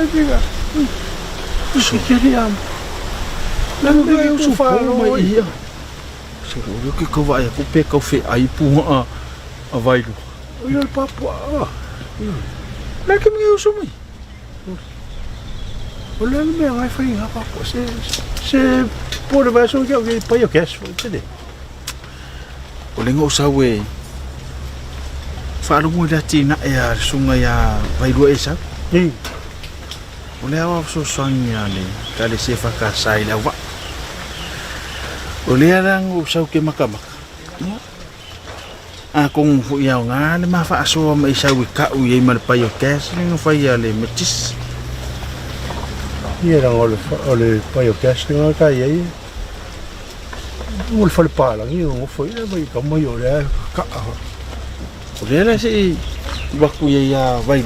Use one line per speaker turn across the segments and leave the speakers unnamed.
fica. Isso que queríamos. Não veio o falo aí.
O que que vai? O pé que eu fiz aí por a vai do.
Olha o papo.
Não é que me uso mãe.
Olha me vai fazer papo. Se por vai só que alguém pai eu quero, entendeu?
Olha ngo sawe. Falo mo dati na ya sunga ya vai do esa. Olha o so sonha ali. Kali se faka sai la wa. Olha lang usaw ke makamak. Kung yaw nga le mafa aso ma isawi ka uye mal payo kes ning fa ya le metis.
Ia ole payo kes ning ka ye. Mul fal pala ngi mo foi le vai ka mo yo le ka.
Olha la si baku ya vai.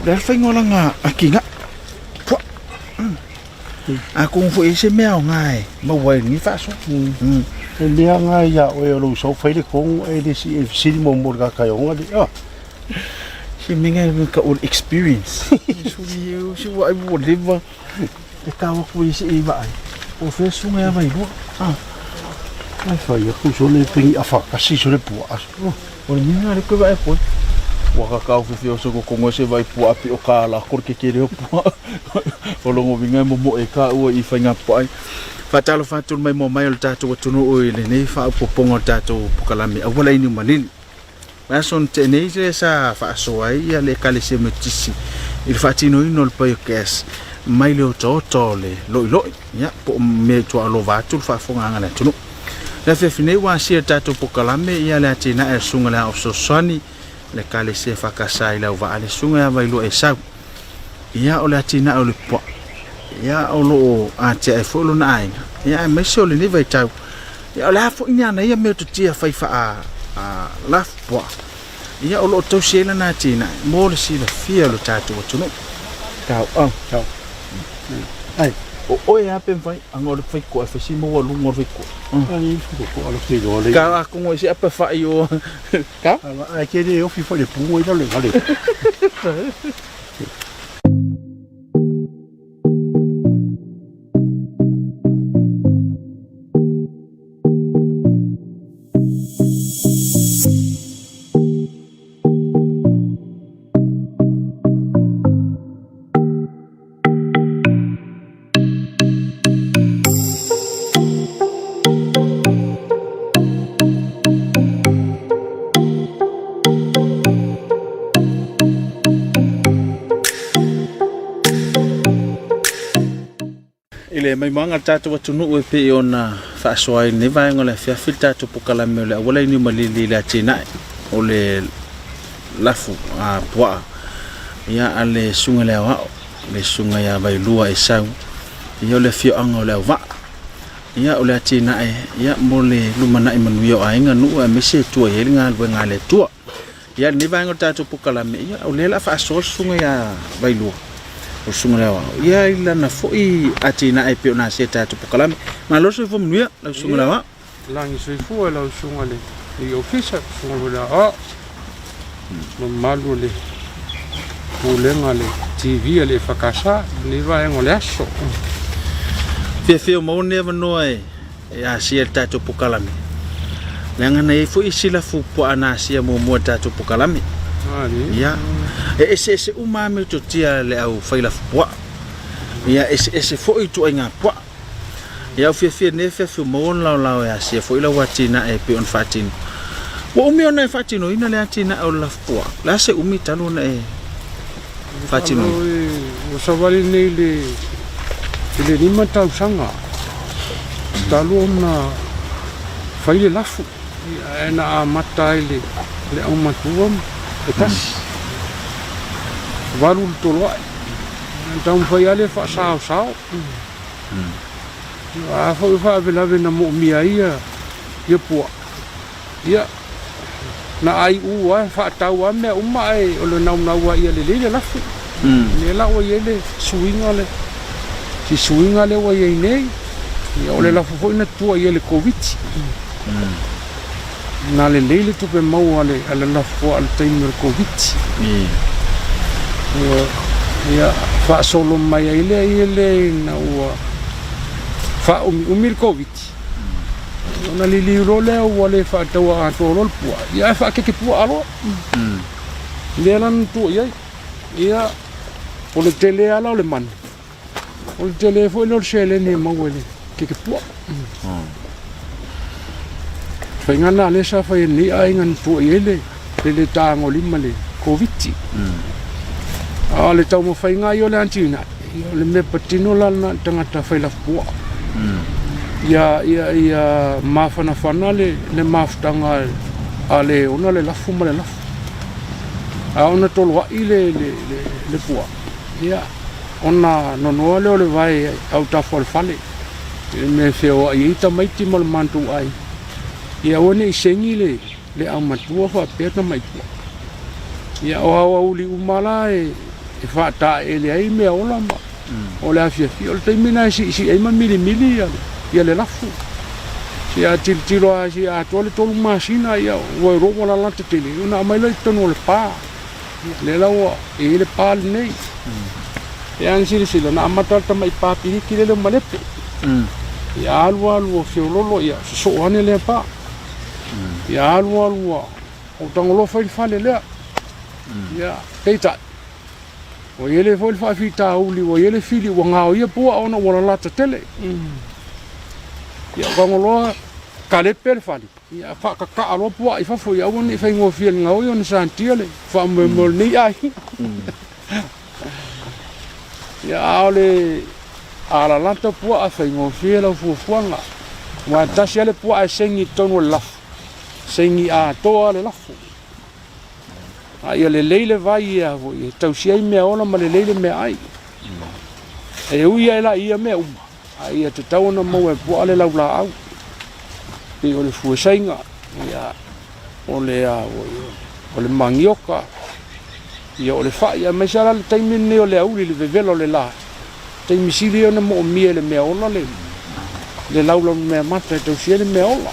Dal fa ngola nga akinga. Kung fu ese meo ngai ma wai ni fa so.
Dia nga ya o lo so fai de kong e de si mo mo ka ka yo ngadi.
Si minga ka all experience. Si wa I would live. E ka wa ku isi iba ai. O fe su nga vai bo.
Ai fa ya ku so le pingi afa ka si so le pu as.
O minga le ku vai po. Wa ka u fe so ko ngo se vai pu api o ka la kor ke kere o pu. O lo ngo vinga mo e ka o I fa nga po ai. Fatalo fatul mai mo mai o tato tunu o ile nei fa popongo tato pukalami awala ini malili mason tenei sa fa so ai ya le kale se metisi il fatino ino il paio kes mai le toto le lo ya po me to alo vatul fa fonga ngala tunu la fe fine wa si tato pukalami ya le tina e sunga la o sosani le kale se fa kasai la va ale sunga vai lo e sa ya o le tina o le po ya olo a te e folo na ai ya me so le ni vai tau ya la fo nya na ya me to tia fai fa a la po ya olo to shela na tina mo le si la fia lo tatu tu no tau
ai
o ya pen fai angor fai ko fa si mo lu ngor fai ko
ai ko alo si do le
ka ko ngo si apa fa yo ka
ai ke de o fi fo le pu mo ida le ngale
ile mai manga tato watunu o pe ona fa soai ne vai ngola fa filta to pokala me le wala ni malili la tina o le lafu a poa ya ale sunga le wa le sunga ya vai lua e sau ya le fio anga le wa ya o le tina ya mo le lumana i manuio a inga nu a mese tua ye nga ngale tua ya ni vai ngota to pokala me ya o le la fa so sunga ya vai lua o sunga wa ya ila na foi atina e pe na seta to pokalam ma lo so fom nuia la sunga wa
langi so fu la sunga le i ofisa sunga la no malu le pulenga le TV le fakasa ni va en oleaso
fe mo ne no e ya seta to pokalam langa na e foi sila fu po ana sia mo ta to pokalam ya ese umame to tia le au faila poa ya ese foi to inga poa ya fe ne fe mo la ya se foi la watina e pe on fatin wo umi ona fatino ina le atina au la poa la se umi talo na e fatino
o savali nei le ni mata sanga talo na faile lafu na mata le au matuam etas varul tolo então foi ali fa sao foi fa vela na mo mi aí ia po ia na ai u fa tau me uma ai o na wa ia le la fu ne la o ia le swingale si swingale o ia nei ia o le la fu na tua ia le covid na le tu pe mau ale la fu al time covid ia whaasolo mai ele na ua whaumi COVID. Ona lili role ua le whaataua atoro pua. Ia whaakeke pua alo. Lea lan tu iai. Ia o le tele ala o le manu. O le tele fo ilo sele ne mawele. Keke pua. Whaingana le sa whai ni ai ngan tu iele. Le tāngo lima le COVID. Le tau mo whainga i o le antina. I le me patino lana tangata whailaf pua. Ia mawhanawhana le mawhtanga a le ona le lafu ma le lafu. A ona tolo i le pua. Ia ona nonoa leo le vai au tafo al fale. Me whio i ita maiti ma le mantu ai. Ia one i sengi le au matua wha pēta mai pua. Ia o hawa uli umala e whata e le ai mea ola ma. O le awhiawhi. O le taimina si eima mili ia le lafu. Si a tiro a si a tole tolu masina ia o romo la lante tele. Una amaila i tono le pā. Le laua e le pā le nei. E ansiri sila na amatalta mai pā piriki le malepe. Ia alua o whiololo ia soane le pā. Ia alua o tangolo whaifale lea. Ia peitai. O ele foi whawhita uli o ele fili o ngāo ia pua ona o lata tele. Ia wangoloa kalepe le whali. Ia whakaka aloa pua i whafo ia wane i whaingo whiel ngāo i ona santia le. Whamemol ni ai. Ia aole ala lata pua a whaingo whiel au fuafuanga. Wa tasi ale pua a sengi tono lafu. Sengi a toa le lafu. Ia le leile vai ia ho i tausia i mea ona ma le leile mea ai. E uia ela ia mea uma. Ia te tauna mau e pua le laula au. Pe o le fuasainga. Ia o le mangioka. Ia o le wha. Ia mai sara le taimine o le auli le vevelo le la. Taimisili ona mo o mia le mea ola le. Le laula mea mata e tausia le mea ola.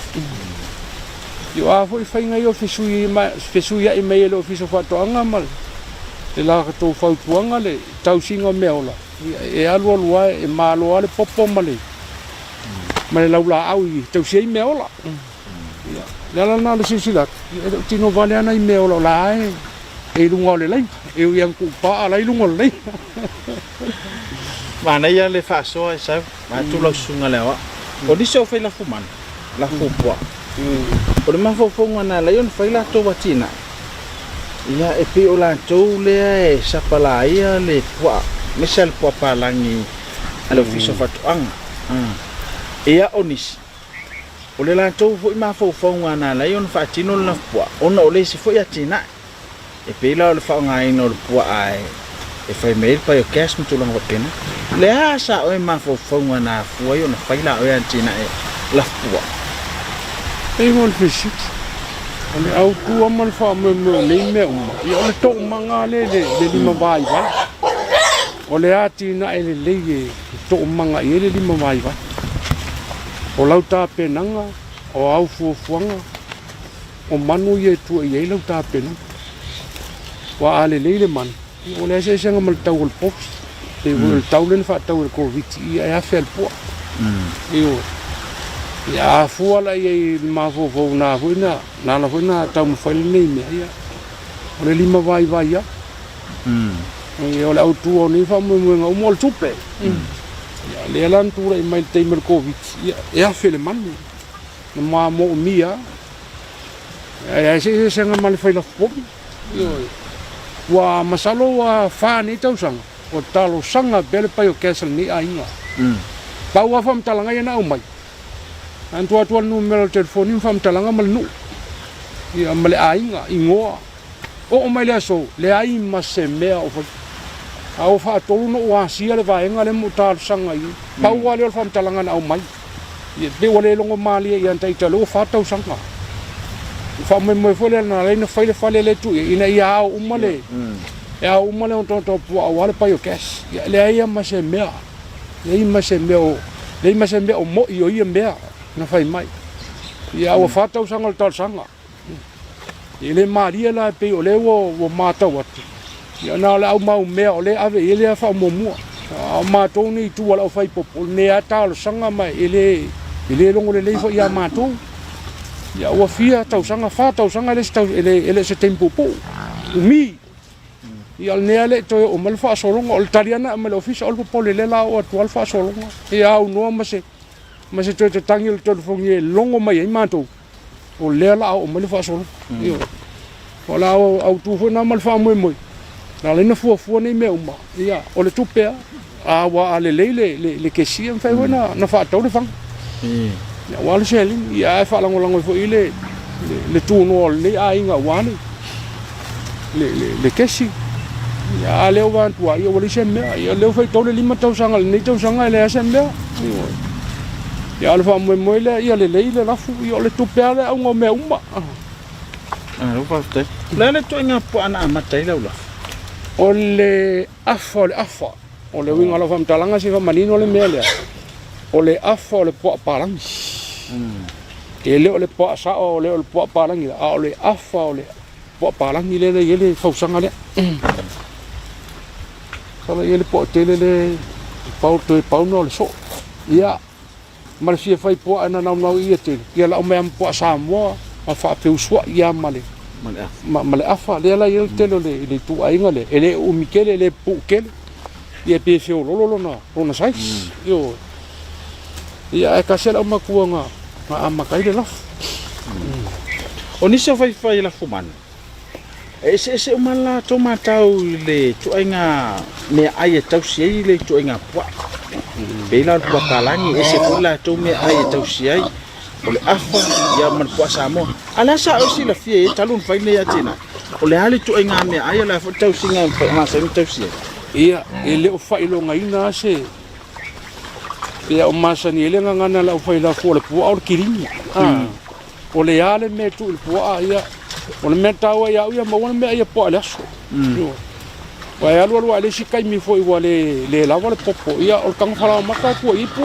Yo a foi whainga i o whesuia i mei ele o whiso whatoanga mal. Le la kato whautuanga le tausinga mea ola. E alua e māloa le popo male. Ma le laula au i tausia i mea ola. Le ala nā le sisilat. Tino vale ana i mea ola la e lunga o le lai. E ui ang kupa ala i lunga o le lai.
Mana ia le whaasoa e sau. Ma tulau sunga lewa. O nisi o whai lafu man. Lafu pua. O le mawhauwhaunga nā lai on whai lato watina. Ia e pe o lantou lea e sapala ia le pua. Mesa le pua pālangi ale ofiso whatuanga. Ia o nisi. O le lantou fo i mawhauwhaunga nā lai on whaatino le pua. Ona o le si fo i atina. E pe la o le whaunga ina o le pua ai. E whai meil pa i o kes mtulanga wapena. Le asa o e mawhauwhaunga nā fua i ona whai la o e atina e la pua.
E ngol fisit. Ole au tua mal fa me mea uma. I ole tō manga le lima vai vai. Ole ati na ele le tō manga i ele lima vai vai. O lau tā penanga, o au fuafuanga. O manu i e tua i e lau tā penanga. Wa ale le manu. Ole ase sanga mal tau al pops. Te ul tau len fa tau al COVID i e a fel po. Io ia fuala i mafofo na fuina na fuina tau mafai nei me ia o le lima vai ia e o le autu o ni fa mo mo tupe ia le lan tura i mai te mer COVID ia e a fele man na mo mia e se sanga mal fai la fo io wa masalo wa fa ni tau sang o talo sanga bele pa yo kesel ni ainga pa wa fam talanga ia na o mai Antua numero telefoni fam talanga mal nu. Ia male ainga ingoa. O mai le so le ai mase mea o fa. Au fa tolu no wa sia le vaenga le mutar sanga i. Pau wa le fam talanga na o mai. Ia de wale longo mali ia tai talo fa tau sanga. Fa me fole na le fale le tu ina ia o male. Ia o male on to po wale pa yo cash. Ia le ai mase mea. Le ai mase mea o le mase mea o mo i o ia mea. Na fai mai. Ia o fatau sanga tal sanga. Ele Maria la pe o le o mata wat. ia na le au mau mea o le ave ele fa momua ma to ni tu wala fai popo ne ata lo sanga mai ele longo le fo ia ma to ia wa fia tau sanga fa tau sanga le tau ele se tempo po mi ia ne ale to o mal fa solonga o tariana mal office o popo le la o to fa solonga ia au no ma se to tangil to fo ngi longo mai ma to o le la o mal fa solonga ia wala au tu fo na mal fa moi na le na fu nei me uma ia o le tupea a wa ale le ke si fai wana na fa tau le fang ya wala selin ia fa lango fo ile le tu no le a inga wale le ke si ya le wa tu ia wala sem ia le fai tau le lima tau sanga nei tau sanga le sem ya le fa mo le ia le la fu ia le tupea le au me uma
lo fa te le to inga po ana matai la
o le afa o le winga la fam talanga si fa manino le mele o le afa o le po palang e le o le po sa o le po palang o le afa o le po palang le fa sanga le sala le po tele le pau no le so ia mal si fai po ana na ia te ia la o me po sa mo fa pe uswa ia male male afa le la il telo le tu ainga le ele o mikele le pukele ia pe feo lolo na ona sai yo ia ka sela uma kuanga ma kai le la
o ni se fai la fuman ese umala to matau le tu ainga me ai tau si le tu ainga pa be la tu palangi ese kula to me ai tau si ai o le afa ia man puasa mo ala sa o si la fie talun fai le atina o le hali tu inga me ai la fo tau singa ma sa tau si
ia ele o fai lo ngai na se ia o masa ni ele nga na la o fai la fo le pu au kiringi o le ale me tu le pu ia o le meta o ia mo me ia po ala so wa ia lo ale si kai mi fo i wale le la wale popo ia o kang fala maka ko i po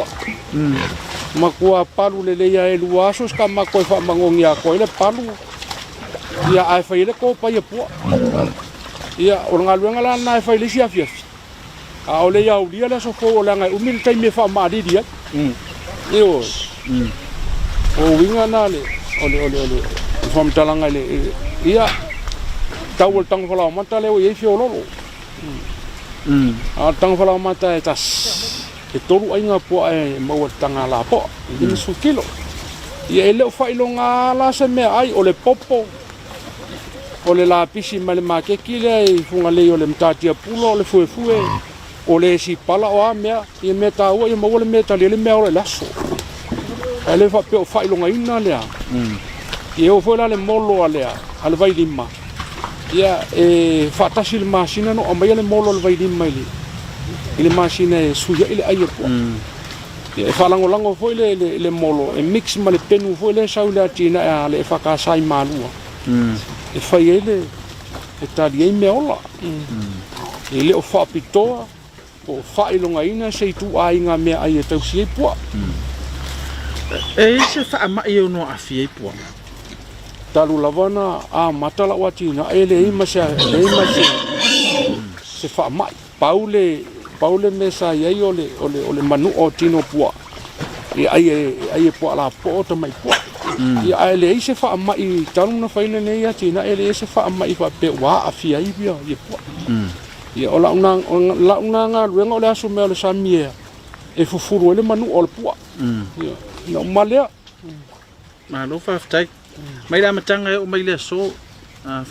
makua palu le ia e luaso ska makoi fa mangongia ko le palu ia ai fa ile ko pa ia po ia o ngaluanga la na fa ile sia fia a o le ia o dia la so fo la ngai umil tai me fa ma di dia io o winga na le ole fam talanga le ia tawol tang fala mata le o ye fio lolo a tang fala mata tas e toru ainga po e mau tanga la po ni su kilo ia ele fa ilonga la se me ai o le popo o le la pisi male ma ke kile i funga le o le mtatia pulo le fue o le si pala o mea i meta o i mau le meta le me o le laso ele fa pe o fa ilonga ina le e o foi la le molo ale al vai lima ia e fa tasil masina no o mai le molo le vai lima ile machine suya ile ayo po e falango foi le molo e mix ma le penu foi le saula tina le fa ka sai malua e fai ele e tali me ola ile o fa pitoa o fa ilonga ina se tu ainga me ai tau si po
e se fa ma io no afie po
talu lavana a matala watina ele ima se fa mai Paule mesa ia ole manu o tino pua. Ia ai po la po to mai po. Ia ele se fa mai tanu na faina nei ia tina ele se fa mai fa pe wa afia ia ia po. Ia ola unanga luenga ole asu me ole samia. E fufuru ele manu o pua. Ia no malea.
Ma lo fa tai. Mai la matanga o mai le so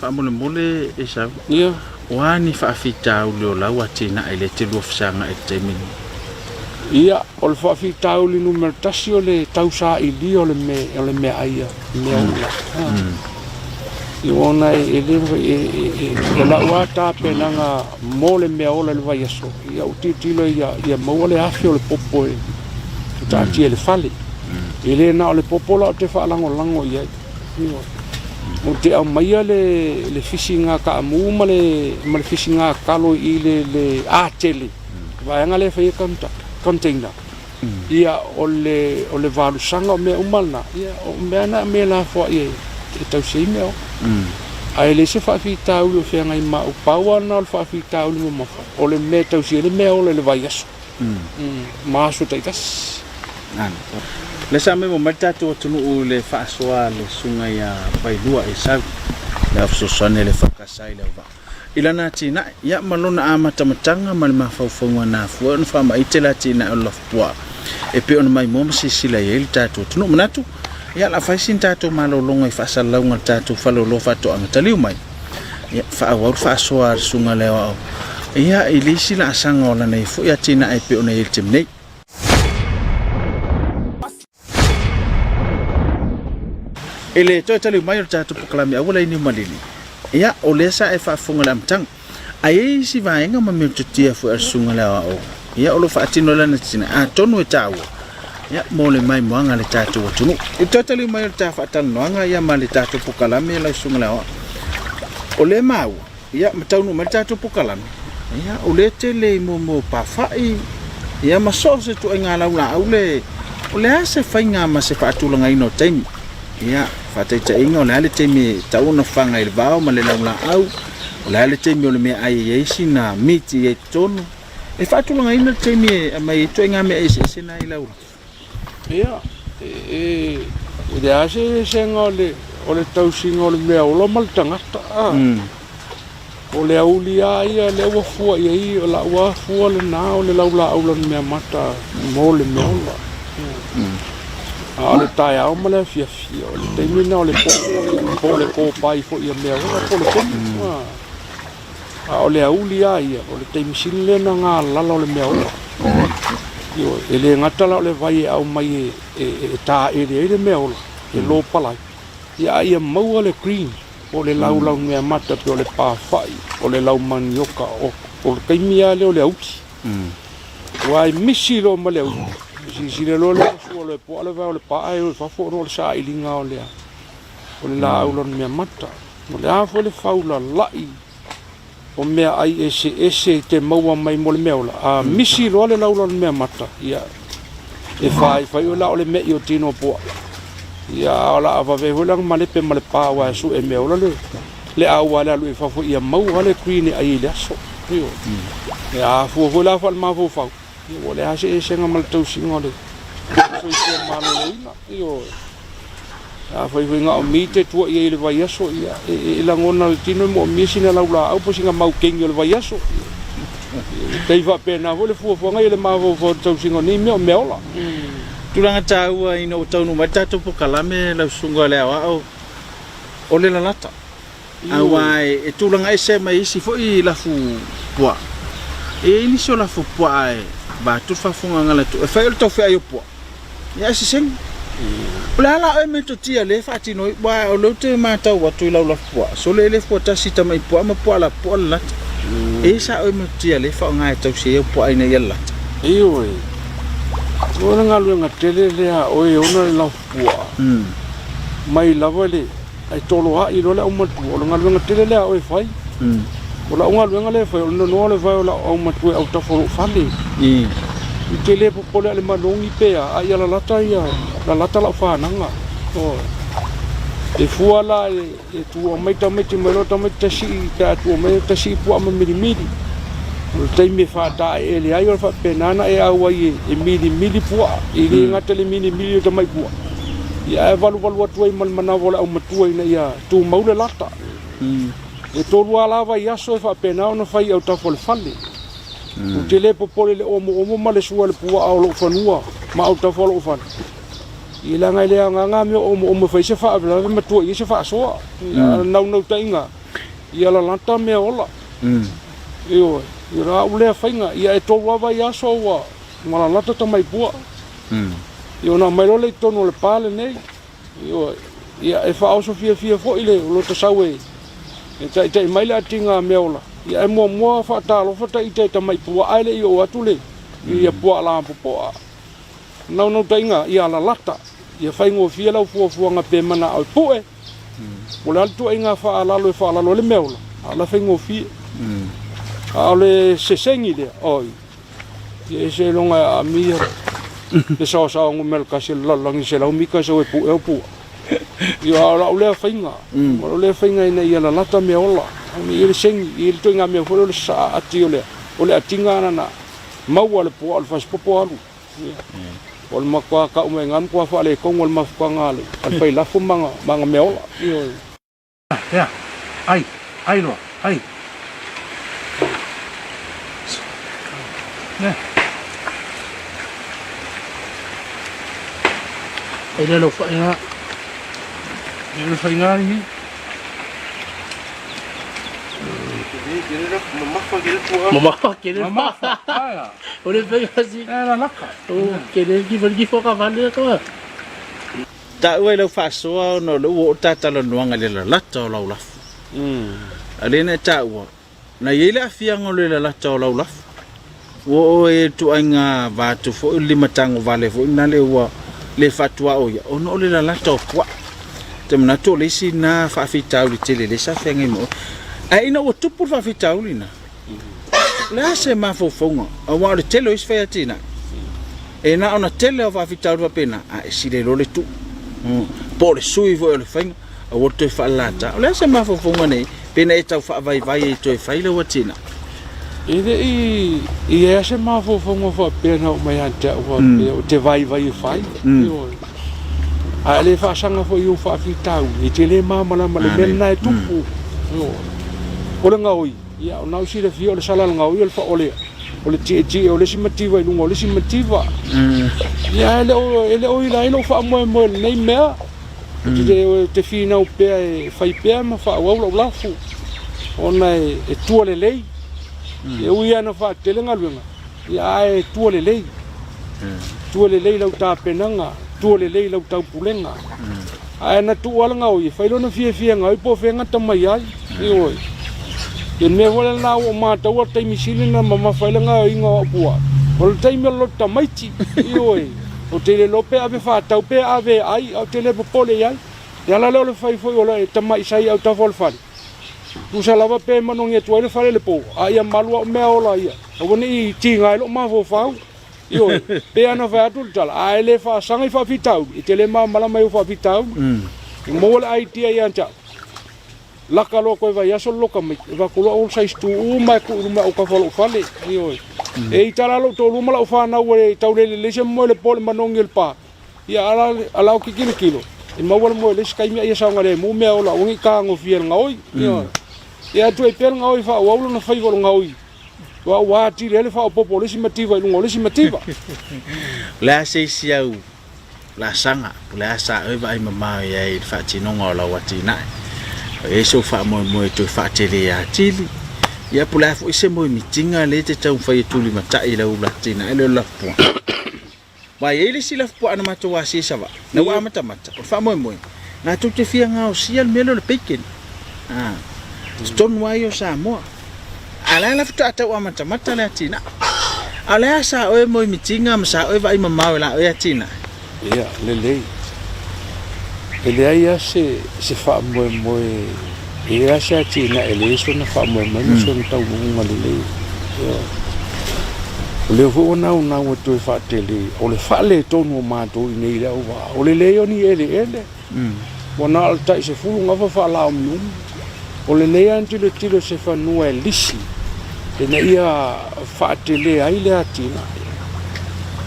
fa mole e sa.
Ia
wani fa fita ulo la watina ele te lo fsanga e te min
ia o fa fita ulo numero tasio le tausa i li o le me aia me io ona ele la wata penanga mole me ola le vai so ia utitilo ia mo le afio le popo e ta ti le fale ele na le popo la te fa lango ia o te au mai le fishinga ka mu male fishinga kalo i le atele vai nga le fai container ia o le valu sanga me umana ia o me na me la fo ia e tau sei me ai le se whaafitau o whea ngai mau paua na o le whaafitau ni mafa o le me tau si le mea o le vai aso maaso taitas
le sa me mo mai tātou atunu o le whaasoa le sunga ia wailua e sau le afsosane le whakasai le wa ilana tina ia malona a matamatanga ma le mawhauwhaunga nā fua na whamaite la tina o lafpua e pe ona mai mo sisila ia le tātou atunu manatu ia la faisin tātou malolonga i whaasalaunga tātou whalolo whato angataliu mai ia whaawau whaasoa sunga leo au ia i lisi la asanga o lana i fu ia tina e pe ona i te mnei ele toi tali mai o tātou pukalami awala ini malili ia o lesa e whaafunga le amtang ai si vaenga ma me tutia fu sunga leo au ia o lo whaatino lana tina a tonu e tāua ia mo le mai moanga le tātou atunu i totally mai o le tāwhaatanoanga ia ma le tātou pukalami la sunga leo o le mau ia mataunu ma le tātou pukalami ia o le te le mo pawhai ia maso se tu inga laula au le o le ase whainga ma se whaatulanga ino taimi ia whataita inga o le ale taimi tauna whanga i le vao ma le laula au o le ale taimi o le mea ai eisi na miti e tonu e whaatulanga ino taimi mai tu inga mea eisi na i laula
ia o le ase senga o le tausinga o le mea ola mal tangata o le aulia ia le ua fua ia i o la ua fua le nā o le laula au lana mea mata mo le mea ola o le tae au ma le fiafia o le teimina o le po le kōpai fo ia mea ola po le temi o le aulia ia o le teimisini le na ngā lala o le mea ola e le ngatala o le vai au mai e tā ere le mea ola e lo palai ia maua le green o le laulau mea mata pe o le pāwhai o le lau manioka o le kaimia le o le auki wai misi lo ma le auki si le lo le o le po le vai o le pae o le fafo o le sa ilinga o le laulau mea mata o le afo le faula lai o mea ai ese te maua mai mo le mea ola a misi lo le laulau mea mata ia e fai o la o le mei o tino poa ia ala ava ve holang malepe male pawa su e me ola le awala lu fa fo ia mau ale queen ai le so io ia fo vola fa ma fo fa io le ase senga mal tau singole so io mano le io a foi nga o mite tu ia le vai so ia e la ngona tino mo misina laula au po singa mau kengi le vai so dei va pena vole fo nga ile ma fo tau singole me ola tulanga taua ino taunu mai tātou pukalame lau sunga lea wao o le lalata awai e tulanga ese mai isi fo i lafu pua e inisi o lafu pua e ba tu fafunga ngala tu e fai o le tau fea i o pua ia esi seng o le ala e me to tia le fati noi ba o le te matau watu i lau lafu pua so le fua tasi tamai pua ma pua la pua la lata e sa o me tia le fa o ngai tau se e pua ina i lata iyo e ona ngalu nga tele lea oi ona la fua mai lava le ai tolo ha i lo la uma tu ona ngalu nga tele lea oi fai ola ngalu nga le fai ona no le fai ola uma tu au ta fo fali i tele po pole le manongi pe ai ala lata ia la lata la fa nanga o e fua la e tu o mai ta meti melo ta meti si ta tu o mai ta si pu ama miri o te me fa da e le ai o fa penana e au ai e mili pua i le ngata le mili o mai pua ia e valu atu ai mana vola au matua ina ia tu maule lata e tolu ala va ia so fa pena ona fai au ta fol fali o te le popole le omo male sua le pua au lo fanua ma au ta fol fan i la ngai le nga me omo fai se fa avela matua i se fa so nau tainga ia la lata me ola io ira ule fainga ia e to wa ia so wa mala lata ta mai pua io na mai le tono le pale nei io ia e fa oso fia fo ile lo to sawe e tai mai la tinga meola ia e mo fa ta lo fa tai ta mai pua ai le io atule ia pua la poa no tainga ia la lata ia faingo fia la fu nga pe mana au pue ola tu inga fa la lo le meola ala faingo fia ale se sengi le oi e se longa a mia le sa ngumel ka se la langi se la mi ka se pu Ia ala ole fainga. Ole fainga ina ia la lata me ola. Ni ile sing ile toinga me fo le sa ati ole atinga na mau ale po al fas popo alu. Ol makwa ka umengan kwa fa le kong ol mafka ngale. Al fai la fu manga me ola. Ya. Ai lo. Ai. Ya. Ele lo fa ya. Ele fa ngari. Mama kene ole fai asi era laka o kene ki foka vale ko
ta ue lo fa so no lo ta ta lo nuanga le la ta lo la ale na ta wo na yele afia ngolo le la ta lo la wo e tu anga va tu fo le matango vale fo na le wa le fatwa o ya ono le la ta kwa te mna to le si na fa fita u tele le sa fenga mo ai no tu por fa fita u lina la se ma fo fonga a wa le tele is fa tina e na ona tele o fa fita u pena a si le lo le tu por sui vo le fenga a wo te fa lata la se ma fo fonga nei pena e tau fa vai e to e fa le wa tina
i se ma fo fonga fa pena o mai ante o te vai fai a le fa sanga fo yu fa fita u te le ma mala le na e tupu ole ngau ia o nau sira fio le sala ngau ia fa ole ti ole simativa i lungo ole simativa ia ele o ila ilo fa mo nei mea te fina o pe fai pe ma fa o lo lafu ona e tuole lei e uia na fa telenga luenga ia e tuole lei lau ta penanga tuole lei lau tau pulenga ai na tu wala ngau i fai lo na fia ngau po fenga tamai ai oi e me wala na o mata o tai misili na mama faila nga inga pua o tai me lo tamaiti oi o tele lope ave fa tau pe ave ai o tele popole ai ya la lo fai foi o le tamai sai au ta vol fali tu sa lava pe manong e tu le fale le po ai malu o me ola ia o ni tinga lo ma fo fa oi pe ana va tu tala ai le fa sangai fa fitau i tele ma mala mai fa fitau mo le ai tia ia cha laka lo ko vai aso loka mai va ko lo sai stu mai ko ma o ka falo fale oi e tala lo to luma lo fa na we tau le se mo le pole manong el pa ia ala ki kilo e ma wala mo le skai mi ia sa ngale mo me ola o ngi ka ngo fiel ngoi ia tu e pel ngoi fa o lo na fai go ngoi wa ti le fa o popo le simativa lo le simativa
la se siau la sanga la sa e vai mama ia i fa ti no ngola wa ti na e so fa mo to fa tele ya tili ya pula fo se mo mitinga le te tau fa tu li mata ila u latina ele la po wa ele si la po ana mata wa si sa va na wa mata fa mo na tu te fia nga o si al melo le pekin ston wa yo sa mo ala la fta ta wa mata la tina ala sa o mo mitinga ma sa o vai mama la o ya tina
ya le ele ia se fa mo ia se tina ele so na fa mo so tau nga le le vo na o to fa tele o le fa le to no ma to nei la o le o ni ele bona alta se fu nga fa la o le le anti le tiro se fa no e lisi e na ia fa tele ai le atina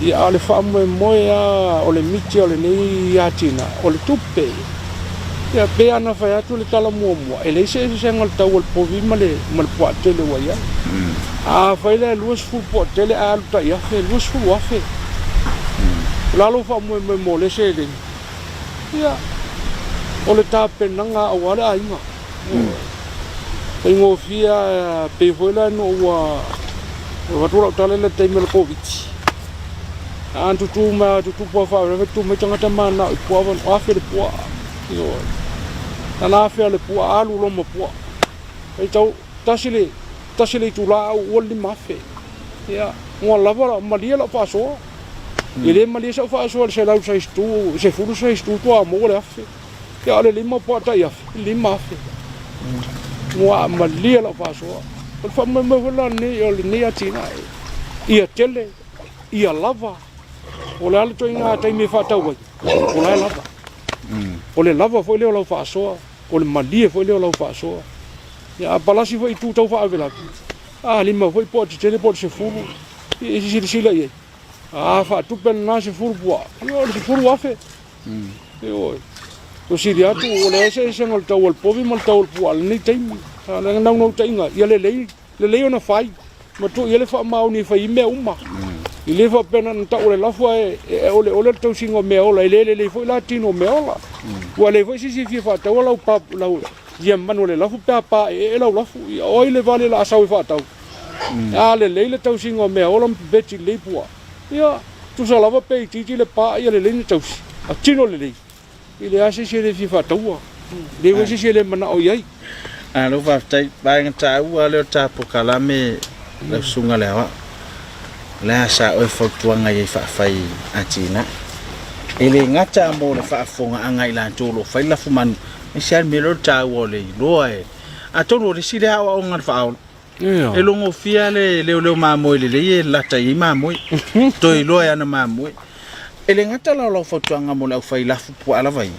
ia le fa mo ia o le miti o le nei ia tina o le tupe ia pe ana fa atu le tala mo ele se ngal tau o povi male po tele wa ia a fa ile luas fu po tele a ta ia fe luas fu wa fe la lo fa mo le se le ia o le tape nanga o wala ainga e ngo fia pe vola no wa tu tala le te mel covid antu tu po fa tu me tanga mana po von afi le po yo ana afi le po alu lo mo po e tau tasile tu la o li mafe ya mo lava malia la paso ele malia sa fa so se la sa stu se fu sa stu to mo le afi ya le lima po ta ya lima afi mo malia la paso por fa mo la ni yo ni atina ia tele ia lava o le alto inga tai me fa tau o la lava O le lava foi leo lau whaasoa, o le malie foi leo lau whaasoa. Ia palasi foi tu tau whaavela. Lima foi po te tele po se furu. I sila ie. Whaatupen na se furu pua. Ia se furu afe. Oi. O siri atu o le ese ngol tau al povi mal tau al pua ni taimi. Le nau tainga ia le lei ona fai. Ma tu ia le fa mau ni fai me uma. I le fa pena ta o le lafu e ole tau singo me ola i le foi latino me ola. Wa le foi si fa tau lau pa lau. Ia manu le lafu pa e lau lafu. O le vale la sau fa tau. Le tau singo me ola beti le pua. Ia tu sa lava pe ti le pa ia le tau. A tino le. I le ase se le fa tau. Le foi si le mana o iai.
Lo fa tai ba ngata u le tapo kalame le sunga le wa. La sa o fotuanga ye fa fai atina. Ele ngata mo le fa fonga anga ila tolo fa ila fuman. Sia me lo ta wo le lo e. A tolo le sile ha o ngar fa. E lo ngo fia le ma mo le la ta i ma mo. To i lo ya na ma mo. Ele ngata la lo fotuanga mo le fa ila fu po ala vai.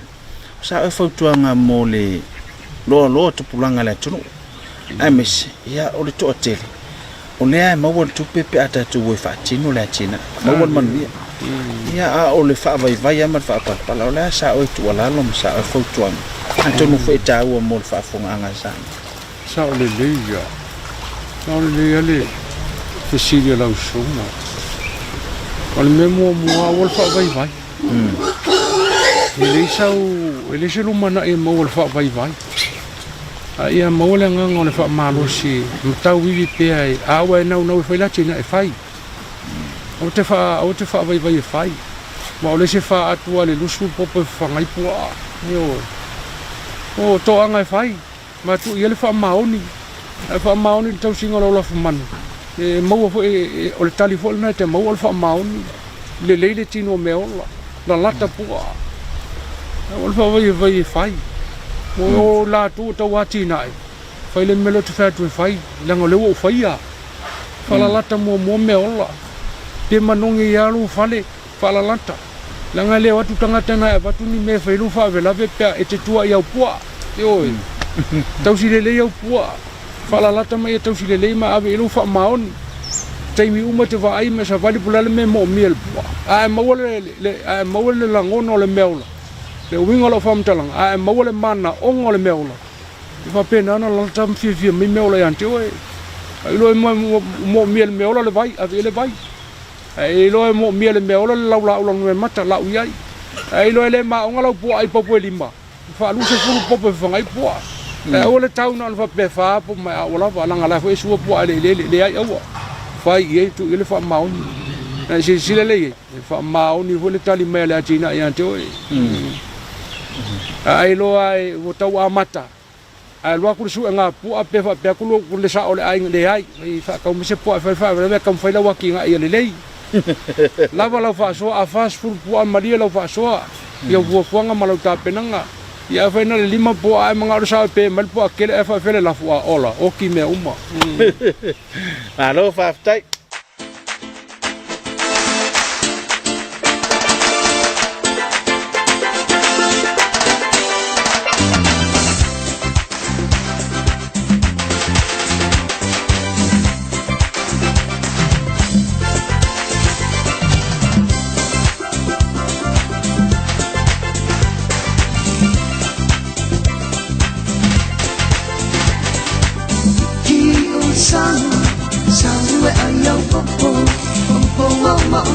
Sa o fotuanga mo le lo to pulanga le tolo. Ai mes ya o le to hotel. O lea mawal tupe pe ata tu woi whaatino lea tina. Mawal manuia. Ia o le whaavai ama le whaapalapala. O lea sa oi tu alalo ma sa oi fautuanga. Antonu whai tāua mo le whaafonga anga sana.
Sa o le leia. Sa o le leia le whesiria lau sona. O le mea mua o le whaavai. E le se lumana e mau le whaavai. Ia maule nganga le fa malosi mtau wiwi pe ai awa nau fai la tina e fai o te fa vai e fai ma ole se fa atua le lusu popo fa ngai pua yo o to anga e fai ma tu ia le fa maoni tau singa lo fa man e mau fo o le telefone na te mau le fa maoni le leile tino me ola la lata pua o le fa vai e fai o la tu tau ati nai fai le melo te fai tu fai langa le o fai a fala lata mo me ola te manongi ya lu fale fala lata langa le watu tangata na watu ni me fai lu fa vela ve pe e te tua ia pua yo tau si le ia pua fala lata mai tau si le ma ave lu fa maon taimi uma te vai me sa vali pulale me mo miel pua a mawale langono le meola le winga lo fam talang a mawale mana ongo le meola fa pena na la tam fi mi meola yante we ai lo mo miel meola le vai ave le vai ai lo mo miel meola la me mata la uyai ai lo le ma onga lo pu ai popo lima fa lu se fu popo fa ngai pu e o le tau na fa pe fa po ma o la langa la fa su pu le ai o fa ye tu ile fa maun na si le fa maun ni vo le tali me le atina yante we ai lo ai o tau amata ai lo ku su nga pu a pe fa pe ku le sa o le ai fa ka mo se pu fa le ka fa la wa ki nga le lava la fa so a fast food pu a maria la fa so ia vo fuanga malau ta penanga ia fa na le lima pu ai manga sa pe mal pu akele fa fele la fu ola o ki me uma
alo fa tai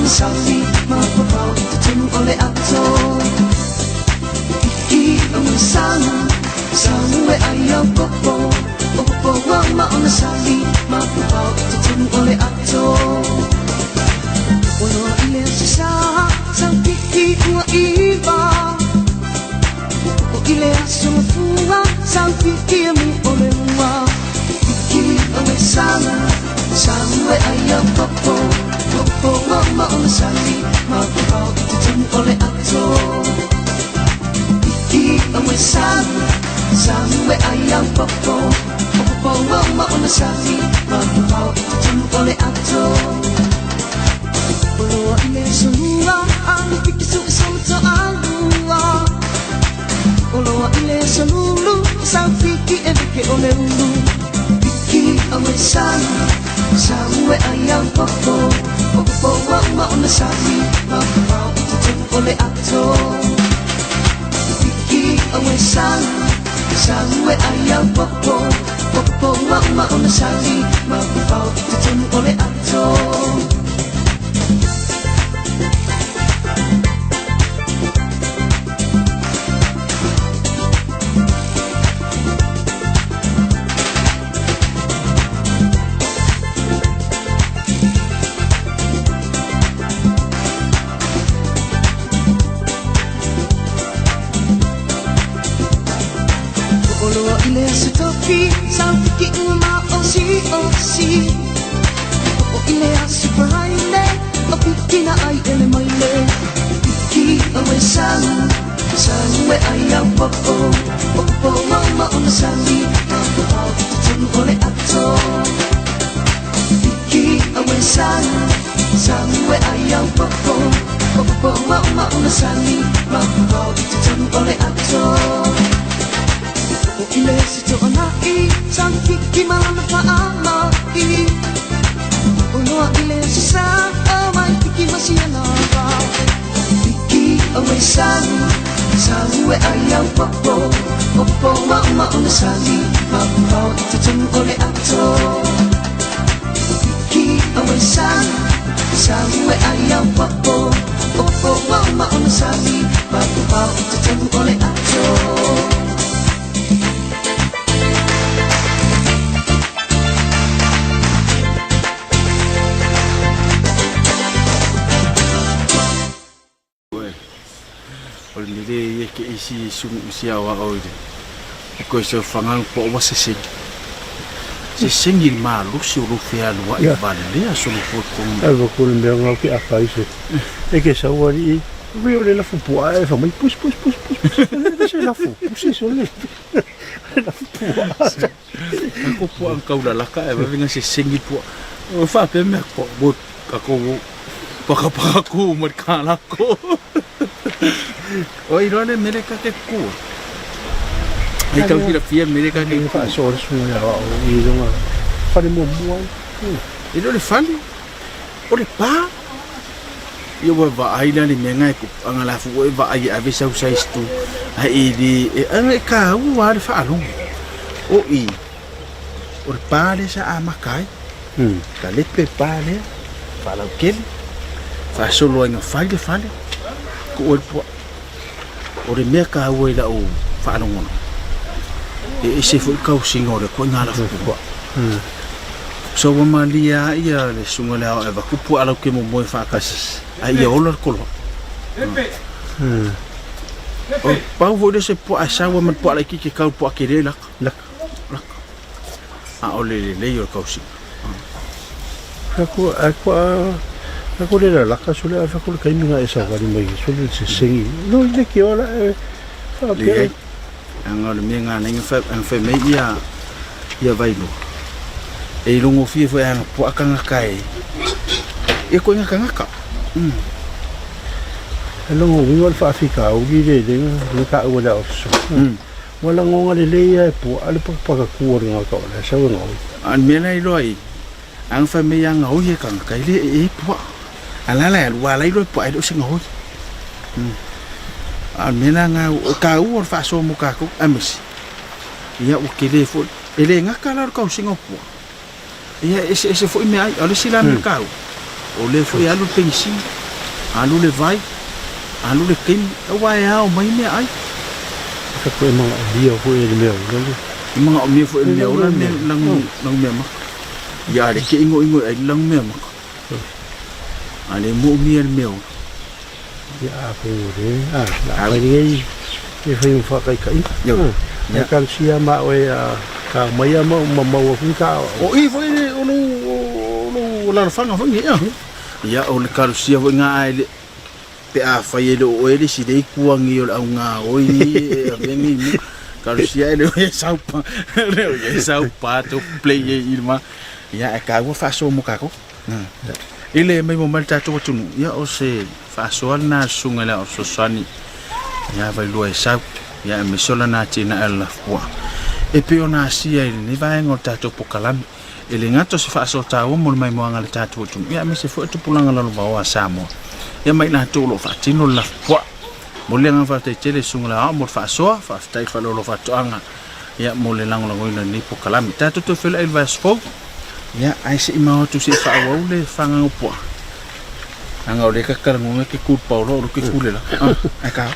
Sali mapapau tutun oleh ato iki sang we ayam popo mama on sali mapapau tutun oleh ato ono ile sisa sang kiki wa iba o ile asufua sang kiki mi oleh wa iki sang we ayam popo mama on sali mapapau tutun oleh ato iki sang we ayam popo mama on sali mapapau tutun oleh ato Olo ile sunua ang pikisu so alua ole ulu Piki awe sali Sawe ayang popo Popo wa ma ona sali Mapapau itutu ole ato Piki awe sali Sawe ayang popo Popo wa ma ona sali Mapapau itutu ole ato Ile sutoki sampiki uma osi O ile asuparaile o piki na ai ele maile Piki awe salu we ayang popo Popo mama ona sali Popo tutun ole ato Piki awe salu we ayang popo Popo mama ona sali Popo tutun ole ato O ile sito anai sang kiki malana paamai O noa ile sisa mai kiki masianawa Kiki awe salu we ayang popo Popo mama ona sali Mapapau itutun ole ato Kiki awe salu we ayang popo Popo mama ona sali Mapapau itutun ole ato
Oleh ke isi sung usia wa oide. Ko se fangal po wa se singil malu si rufia wa ibale aso po ko.
Ava ko le ngau ki akai se. E ke sa wari rio le la fu po ai fa mai pus. Se la fu, se le. La fu.
Ko po ang kaula la ka e va venga se singil po. Fa pe me po bot ka ko Pakapaku merkala ko. Oi rone mereka ke ku. Ikaw kira fia mereka ke
fa so semua ya i dong fa de mo mo.
Ilo le fali. Ore pa. Yo va aina ni menga ku angala fu va ai avisa usai stu. Ai di anga ka wa fa alu. O i. Ore pa le sa amakai. Ka le pe pa le. Fala o kel. Fa solo nga fale ko o re mea ka ue la o fa ngono e se fu ka singo re ko ngala fu ko so wa malia ia le sunga la eva ku pu ala ke mo mo fa kas ai ia ola ko o pa vo de se po asa wa man po ala ki ka po ke la a ole le yo ka usi Aku le la ka sule a fa ko ka minga esa ga ni mai sule se sengi no le ki ola fa pe anga le minga ninga fa me ia vai no e longo fi foi anga po akanga kai e ko nga ka
longo ngol fa Afrika o gi le ka o la so wala ngonga le ia po ale pa ka ku ora ka ola sa ngo
an me lai loi ang fa me yang o ye kanga kai le e po ala la wala ilo po ai do singa ho mena nga ka u fa so mo ka ko amis ia o kele fo ele nga kala ka singa po ia ese fo me ai ale sila me ka o le fo ia lu pensi alu le vai alu le kim wa ya o mai me ai
ka ko mo dia fo ele me o
mga o me fo ele o lang me ma ya le ke ingo ai lang me ma ale mo miel meu
ya ko re la ai ni e foi fa kai yo ya kan sia ma o ka mai mo fu ka
o i foi o la fanga foi ya o le ka sia foi nga ai pe a fa ye o ele si dei kuangi o nga o i vengi ka sia ele sa pa to play irma ya ka go fa so mo ka ko ile mai mo malta to tunu ya o se fa so na sunga la o so sani ya vai lo sa ya me sola na tina ala fwa e pe ona asia i ni vai ngol tatou pokalami e le ngato se fa so taua mo mai moanga le tatou tu ia me se fo tu pulanga la lo wa Samoa ia mai na to lo fa tino la po mo le nga fa te tele sungula mo fa so fa tai fa lo fa toanga ia mo le lango lango ina ni pokalami tatou to fela il va sfo ia ai se ima tu se fa wa le fa nga po anga ole ka karangunga ke ku paulo ro ke kulela ai ka